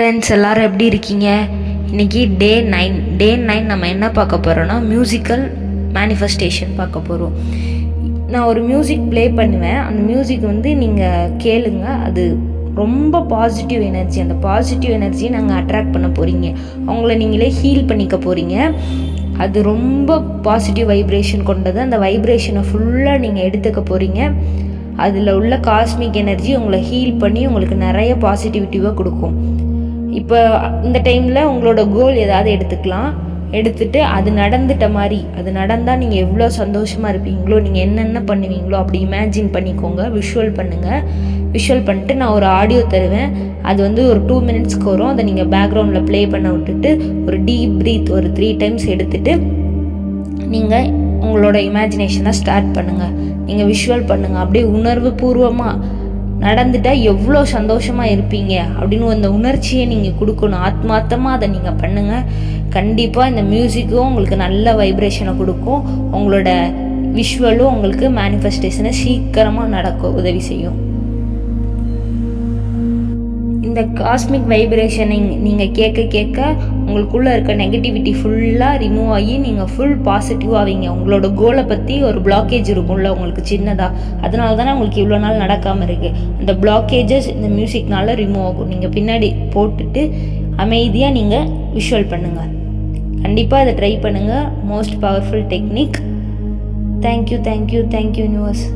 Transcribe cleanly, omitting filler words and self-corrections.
Friends எல்லோரும் எப்படி இருக்கீங்க? இன்றைக்கி டே 9 நம்ம என்ன பார்க்க போகிறோன்னா மியூசிக்கல் மேனிஃபெஸ்டேஷன் பார்க்க போகிறோம். நான் ஒரு மியூசிக் ப்ளே பண்ணுவேன். அந்த மியூசிக் நீங்கள் கேளுங்க. அது ரொம்ப பாசிட்டிவ் எனர்ஜி. அந்த பாசிட்டிவ் எனர்ஜியை நாங்கள் அட்ராக்ட் பண்ண போகிறீங்க. அவங்கள நீங்களே ஹீல் பண்ணிக்க போகிறீங்க. அது ரொம்ப பாசிட்டிவ் வைப்ரேஷன் கொண்டது. அந்த வைப்ரேஷனை ஃபுல்லாக நீங்கள் எடுத்துக்க போகிறீங்க. அதில் உள்ள காஸ்மிக் எனர்ஜி உங்களை ஹீல் பண்ணி உங்களுக்கு நிறைய பாசிட்டிவிட்டிவாக கொடுக்கும். இப்போ இந்த டைமில் உங்களோட கோல் ஏதாவது எடுத்துட்டு அது நடந்துட்ட மாதிரி, அது நடந்தால் நீங்கள் எவ்வளோ சந்தோஷமாக இருப்பீங்களோ, நீங்கள் என்னென்ன பண்ணுவீங்களோ அப்படி இமேஜின் பண்ணிக்கோங்க. விஷுவல் பண்ணுங்கள். விஷுவல் பண்ணிட்டு நான் ஒரு ஆடியோ தருவேன். அது ஒரு 2 மினிட்ஸ்க்கு வரும். அதை நீங்கள் பேக்ரவுண்டில் ப்ளே பண்ண விட்டுட்டு ஒரு டீப் ப்ரீத் ஒரு 3 டைம்ஸ் எடுத்துகிட்டு நீங்கள் உங்களோட இமேஜினேஷனை ஸ்டார்ட் பண்ணுங்கள். நீங்கள் விஷுவல் பண்ணுங்கள். அப்படியே உணர்வு பூர்வமாக நடந்துட்டால் எவ்வளோ சந்தோஷமாக இருப்பீங்க அப்படின்னு அந்த உணர்ச்சியை நீங்கள் கொடுக்கணும். ஆத்மார்த்தமாக அதை நீங்கள் பண்ணுங்கள். கண்டிப்பாக இந்த மியூசிக்கும் உங்களுக்கு நல்ல வைப்ரேஷனை கொடுக்கும். உங்களோட விஷுவலும் உங்களுக்கு மேனிஃபெஸ்டேஷனை சீக்கிரமாக நடக்க உதவி செய்யும். இந்த காஸ்மிக் வைப்ரேஷனை நீங்கள் கேட்க உங்களுக்குள்ளே இருக்க நெகட்டிவிட்டி ஃபுல்லாக ரிமூவ் ஆகி நீங்கள் ஃபுல் பாசிட்டிவ் ஆவீங்க. உங்களோட கோலை பற்றி ஒரு பிளாக்கேஜ் இருக்கும்ல உங்களுக்கு சின்னதாக, அதனால தானே உங்களுக்கு இவ்வளோ நாள் நடக்காமல் இருக்குது. அந்த பிளாக்கேஜஸ் இந்த மியூசிக்னால ரிமூவ் ஆகும். நீங்கள் பின்னாடி போட்டுட்டு அமைதியாக நீங்கள் விஷுவல் பண்ணுங்கள். கண்டிப்பாக அதை ட்ரை பண்ணுங்கள். Most powerful technique. Thank you universe.